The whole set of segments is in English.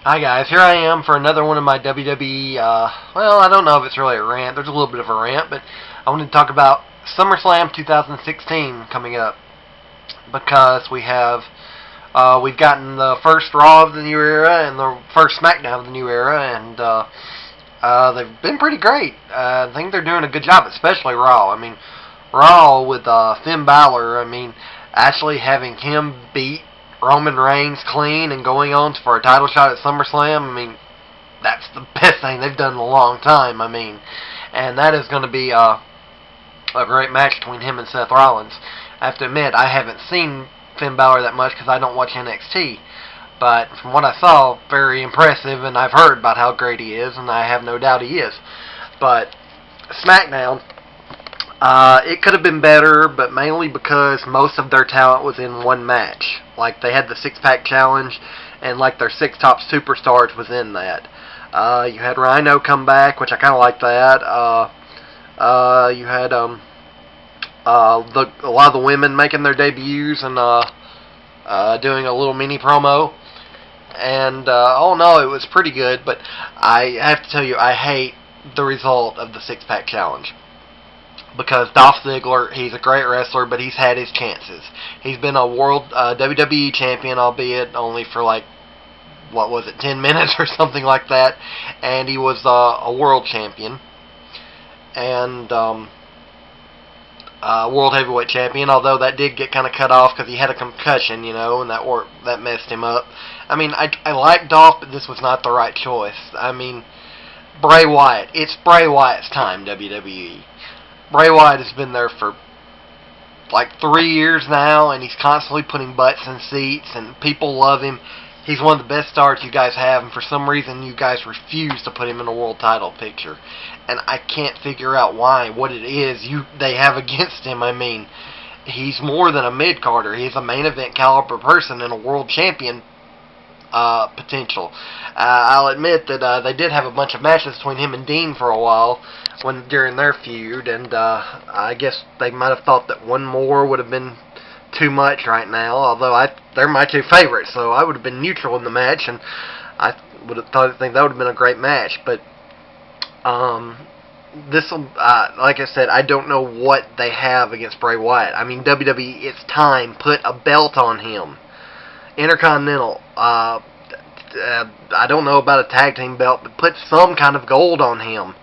Hi guys, here I am for another one of my WWE, well, I don't know if it's really a rant. There's a little bit of a rant, but I wanted to talk about SummerSlam 2016 coming up because we've gotten the first Raw of the new era and the first Smackdown of the new era, and they've been pretty great. I think they're doing a good job, especially Raw. I mean, Raw with Finn Balor, actually having him beat Roman Reigns clean and going on for a title shot at SummerSlam, that's the best thing they've done in a long time, and that is going to be a great match between him and Seth Rollins. I have to admit, I haven't seen Finn Balor that much because I don't watch NXT, but from what I saw, very impressive, and I've heard about how great he is, and I have no doubt he is. But SmackDown, it could have been better, but mainly because most of their talent was in one match. Like, they had the six-pack challenge, and like their six top superstars was in that. You had Rhino come back, which I kind of like that. You had a lot of the women making their debuts and doing a little mini promo. And all in all, it was pretty good, but I have to tell you, I hate the result of the six-pack challenge. Because Dolph Ziggler, he's a great wrestler, but he's had his chances. He's been a world WWE champion, albeit only for 10 minutes or something like that. And he was a world champion. And world heavyweight champion, although that did get kind of cut off because he had a concussion, and that messed him up. I like Dolph, but this was not the right choice. Bray Wyatt. It's Bray Wyatt's time, WWE. Bray Wyatt has been there for 3 years now, and he's constantly putting butts in seats, and people love him. He's one of the best stars you guys have, and for some reason you guys refuse to put him in a world title picture. And I can't figure out why, what it is they have against him. He's more than a mid-carder. He's a main event caliber person and a world champion potential. I'll admit that they did have a bunch of matches between him and Dean for a while during their feud, and I guess they might have thought that one more would have been too much right now, although they're my two favorites, so I would have been neutral in the match, and I would have think that would have been a great match. But this will, like I said, I don't know what they have against Bray Wyatt. WWE, it's time. Put a belt on him. Intercontinental. I don't know about a tag team belt, but put some kind of gold on him.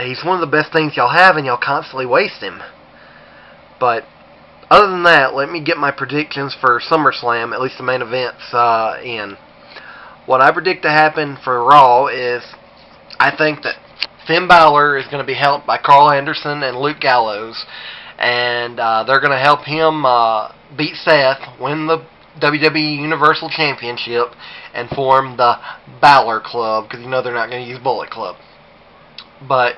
He's one of the best things y'all have, and y'all constantly waste him. But other than that, let me get my predictions for SummerSlam, at least the main events, in. What I predict to happen for Raw is, I think that Finn Balor is going to be helped by Carl Anderson and Luke Gallows, and they're going to help him beat Seth, win the WWE Universal Championship, and form the Balor Club, because they're not going to use Bullet Club. But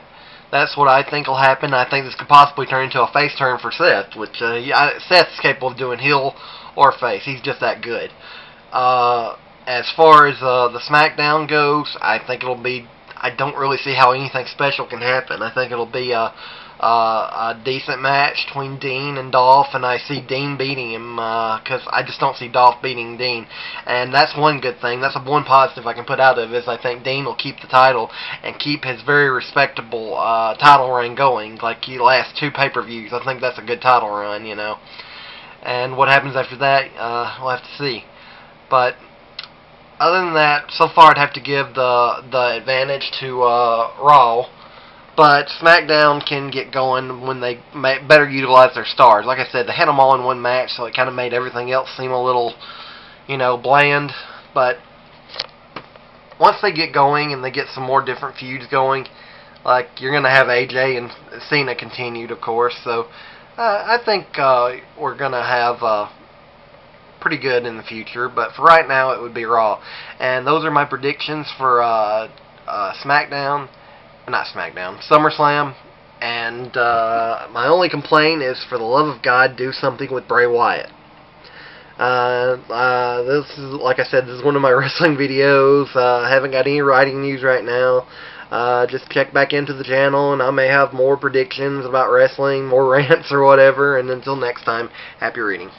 that's what I think will happen. I think this could possibly turn into a face turn for Seth, which Seth's capable of doing heel or face. He's just that good. As far as the SmackDown goes, I think it'll be. I don't really see how anything special can happen. I think it'll be a decent match between Dean and Dolph, and I see Dean beating him because I just don't see Dolph beating Dean, and that's one good thing. That's one positive I can put out of it, is I think Dean will keep the title and keep his very respectable title reign going, like he last 2 pay-per-views. I think that's a good title run, and what happens after that, we'll have to see. But other than that, so far I'd have to give the advantage to Raw. But SmackDown can get going when they better utilize their stars. Like I said, they had them all in one match, so it kind of made everything else seem a little, bland. But once they get going and they get some more different feuds going, like you're going to have AJ and Cena continued, of course. So I think we're going to have pretty good in the future. But for right now, it would be Raw. And those are my predictions for SmackDown. Not SmackDown, SummerSlam, and my only complaint is, for the love of God, do something with Bray Wyatt. This is, like I said, this is one of my wrestling videos. I haven't got any writing news right now. Just check back into the channel, and I may have more predictions about wrestling, more rants or whatever, and until next time, happy reading.